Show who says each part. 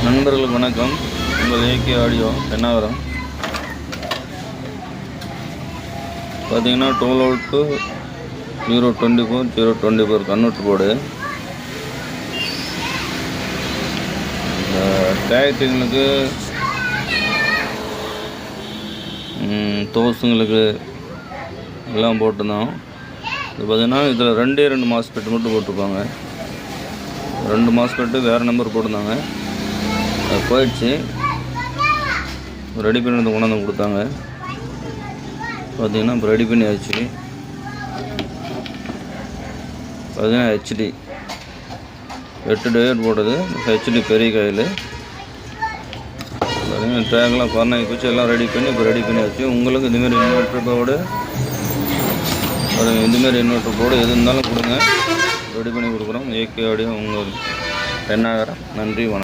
Speaker 1: நண்பர்களுக்கு வணக்கம். உங்கள் ஏகே ஆடியோ பெண்ணாகரம். பார்த்தீங்கன்னா 12 volt to 024 கன்வெர்ட்டர் போர்டு. இந்த டிராக்டர்களுக்கு தோசுங்களுக்கு எல்லாம் போட்டுருந்தோம். இது பார்த்திங்கன்னா இதில் 2 மாஸ்பெட் மட்டும் போட்டிருப்பாங்க. 2 மாஸ்பெட்டு வேறு நம்பர் போட்டிருந்தாங்க. அது போயிடுச்சு. ரெடி பண்ணி கொண்டாந்து கொடுத்தாங்க. பார்த்திங்கன்னா இப்போ ரெடி பண்ணியாச்சு. பார்த்திங்கன்னா ஹெச்டி 8 டயர் போட்டது. ஹெச்டி பெரிய காயில். பார்த்திங்கன்னா ட்ராக்லாம் பர்னாக்கி வச்சு எல்லாம் ரெடி பண்ணி இப்போ ரெடி பண்ணியாச்சு. உங்களுக்கு இந்தமாரி இன்வெர்ட்டர் போர்டு இந்தமாரி இன்வெர்ட்டர் போர்டு எது இருந்தாலும் கொடுங்க, ரெடி பண்ணி கொடுக்குறோம். ஏகே ஆடியோ உங்கள் பெண்ணாகரம். நன்றி, வணக்கம்.